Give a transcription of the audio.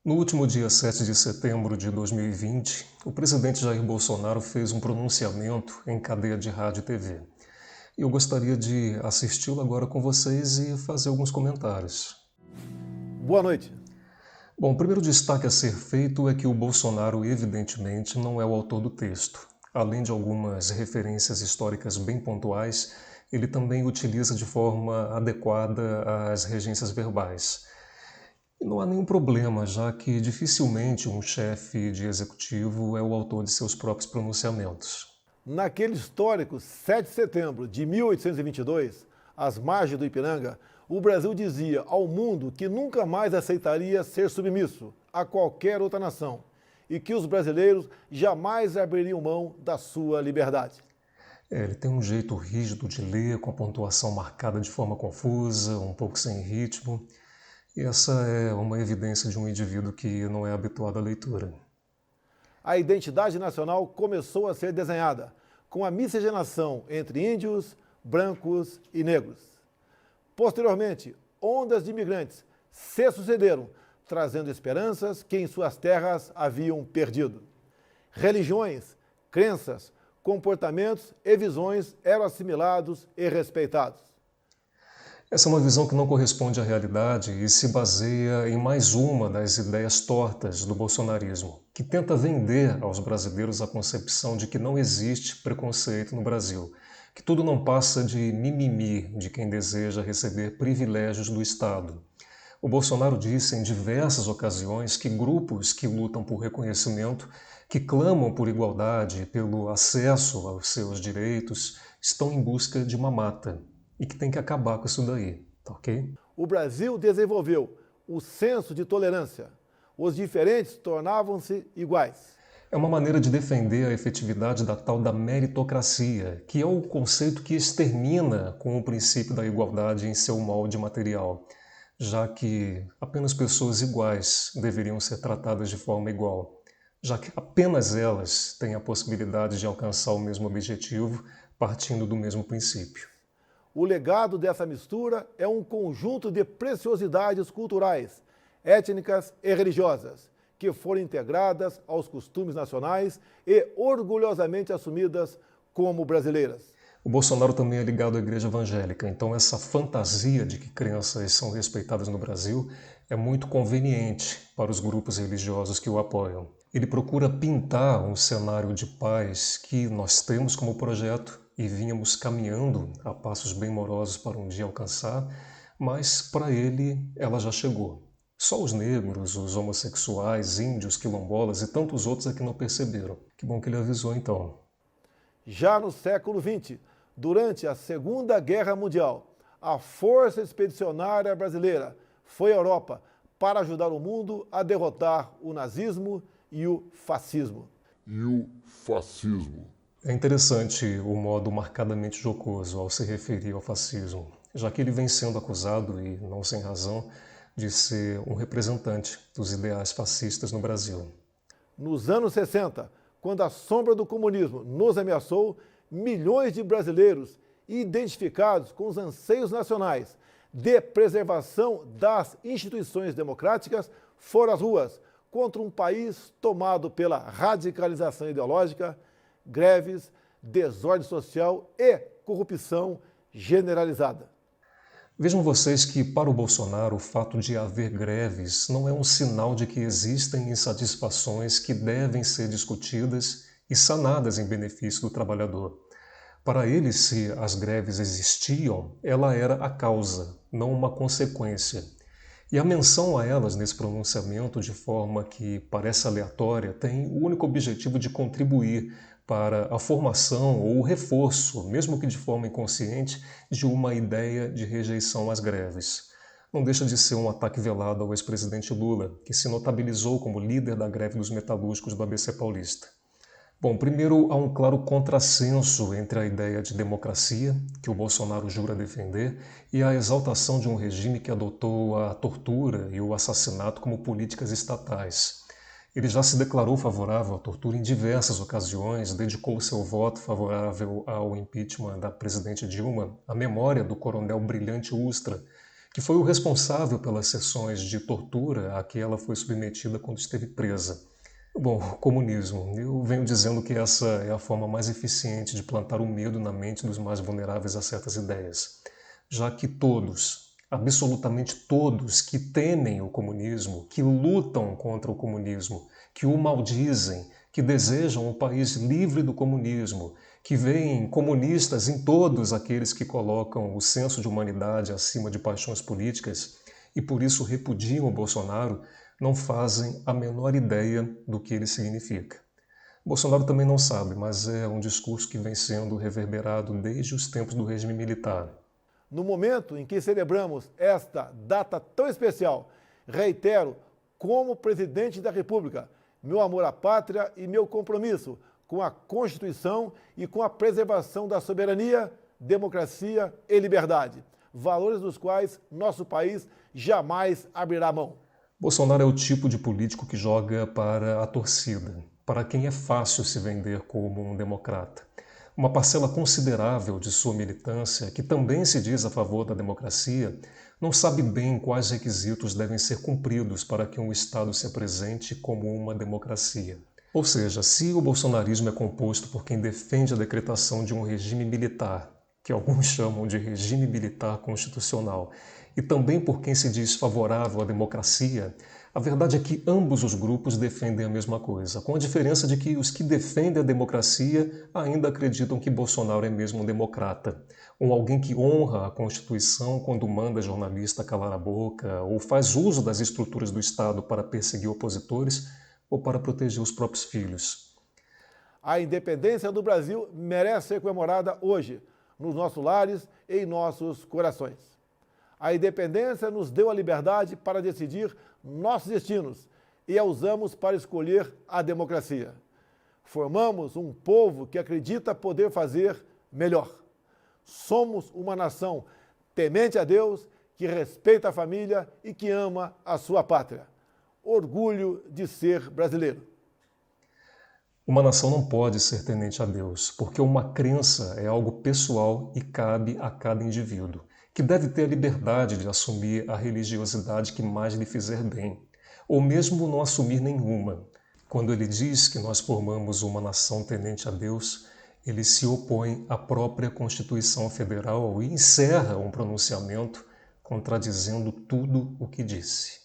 No último dia 7 de setembro de 2020, o presidente Jair Bolsonaro fez um pronunciamento em cadeia de rádio e TV. E eu gostaria de assisti-lo agora com vocês e fazer alguns comentários. Boa noite. Bom, o primeiro destaque a ser feito é que o Bolsonaro, evidentemente, não é o autor do texto. Além de algumas referências históricas bem pontuais, ele também utiliza de forma adequada as regências verbais. E não há nenhum problema, já que dificilmente um chefe de executivo é o autor de seus próprios pronunciamentos. Naquele histórico 7 de setembro de 1822, às margens do Ipiranga, o Brasil dizia ao mundo que nunca mais aceitaria ser submisso a qualquer outra nação e que os brasileiros jamais abririam mão da sua liberdade. Ele tem um jeito rígido de ler, com a pontuação marcada de forma confusa, um pouco sem ritmo. E essa é uma evidência de um indivíduo que não é habituado à leitura. A identidade nacional começou a ser desenhada com a miscigenação entre índios, brancos e negros. Posteriormente, ondas de imigrantes se sucederam, trazendo esperanças que em suas terras haviam perdido. Religiões, crenças, comportamentos e visões eram assimilados e respeitados. Essa é uma visão que não corresponde à realidade e se baseia em mais uma das ideias tortas do bolsonarismo, que tenta vender aos brasileiros a concepção de que não existe preconceito no Brasil, que tudo não passa de mimimi de quem deseja receber privilégios do Estado. O Bolsonaro disse em diversas ocasiões que grupos que lutam por reconhecimento, que clamam por igualdade, pelo acesso aos seus direitos, estão em busca de uma mata e que tem que acabar com isso daí, tá ok? O Brasil desenvolveu o senso de tolerância. Os diferentes tornavam-se iguais. É uma maneira de defender a efetividade da tal da meritocracia, que é o conceito que extermina com o princípio da igualdade em seu molde material, já que apenas pessoas iguais deveriam ser tratadas de forma igual, já que apenas elas têm a possibilidade de alcançar o mesmo objetivo partindo do mesmo princípio. O legado dessa mistura é um conjunto de preciosidades culturais, étnicas e religiosas, que foram integradas aos costumes nacionais e orgulhosamente assumidas como brasileiras. O Bolsonaro também é ligado à igreja evangélica, então essa fantasia de que crenças são respeitadas no Brasil é muito conveniente para os grupos religiosos que o apoiam. Ele procura pintar um cenário de paz que nós temos como projeto e vínhamos caminhando a passos bem morosos para um dia alcançar, mas para ele ela já chegou. Só os negros, os homossexuais, índios, quilombolas e tantos outros é que não perceberam. Que bom que ele avisou então. Já no século XX, durante a Segunda Guerra Mundial, a Força Expedicionária Brasileira foi à Europa para ajudar o mundo a derrotar o nazismo e o fascismo. É interessante o modo marcadamente jocoso ao se referir ao fascismo, já que ele vem sendo acusado, e não sem razão, de ser um representante dos ideais fascistas no Brasil. Nos anos 60, quando a sombra do comunismo nos ameaçou, milhões de brasileiros identificados com os anseios nacionais de preservação das instituições democráticas foram às ruas contra um país tomado pela radicalização ideológica, greves, desordem social e corrupção generalizada. Vejam vocês que, para o Bolsonaro, o fato de haver greves não é um sinal de que existem insatisfações que devem ser discutidas e sanadas em benefício do trabalhador. Para ele, se as greves existiam, ela era a causa, não uma consequência. E a menção a elas nesse pronunciamento, de forma que parece aleatória, tem o único objetivo de contribuir para a formação ou o reforço, mesmo que de forma inconsciente, de uma ideia de rejeição às greves. Não deixa de ser um ataque velado ao ex-presidente Lula, que se notabilizou como líder da greve dos metalúrgicos do ABC Paulista. Bom, primeiro há um claro contrassenso entre a ideia de democracia, que o Bolsonaro jura defender, e a exaltação de um regime que adotou a tortura e o assassinato como políticas estatais. Ele já se declarou favorável à tortura em diversas ocasiões, dedicou seu voto favorável ao impeachment da presidente Dilma à memória do coronel Brilhante Ustra, que foi o responsável pelas sessões de tortura a que ela foi submetida quando esteve presa. Bom, comunismo. Eu venho dizendo que essa é a forma mais eficiente de plantar o medo na mente dos mais vulneráveis a certas ideias, já que todos, absolutamente todos que temem o comunismo, que lutam contra o comunismo, que o maldizem, que desejam um país livre do comunismo, que veem comunistas em todos aqueles que colocam o senso de humanidade acima de paixões políticas e por isso repudiam o Bolsonaro, não fazem a menor ideia do que ele significa. Bolsonaro também não sabe, mas é um discurso que vem sendo reverberado desde os tempos do regime militar. No momento em que celebramos esta data tão especial, reitero, como presidente da República, meu amor à pátria e meu compromisso com a Constituição e com a preservação da soberania, democracia e liberdade, valores dos quais nosso país jamais abrirá mão. Bolsonaro é o tipo de político que joga para a torcida, para quem é fácil se vender como um democrata. Uma parcela considerável de sua militância, que também se diz a favor da democracia, não sabe bem quais requisitos devem ser cumpridos para que um Estado se apresente como uma democracia. Ou seja, se o bolsonarismo é composto por quem defende a decretação de um regime militar, que alguns chamam de regime militar constitucional, e também por quem se diz favorável à democracia, a verdade é que ambos os grupos defendem a mesma coisa, com a diferença de que os que defendem a democracia ainda acreditam que Bolsonaro é mesmo um democrata, ou alguém que honra a Constituição quando manda jornalista calar a boca, ou faz uso das estruturas do Estado para perseguir opositores ou para proteger os próprios filhos. A independência do Brasil merece ser comemorada hoje, nos nossos lares e em nossos corações. A independência nos deu a liberdade para decidir nossos destinos e a usamos para escolher a democracia. Formamos um povo que acredita poder fazer melhor. Somos uma nação temente a Deus, que respeita a família e que ama a sua pátria. Orgulho de ser brasileiro. Uma nação não pode ser temente a Deus, porque uma crença é algo pessoal e cabe a cada indivíduo, que deve ter a liberdade de assumir a religiosidade que mais lhe fizer bem, ou mesmo não assumir nenhuma. Quando ele diz que nós formamos uma nação temente a Deus, ele se opõe à própria Constituição Federal e encerra um pronunciamento contradizendo tudo o que disse.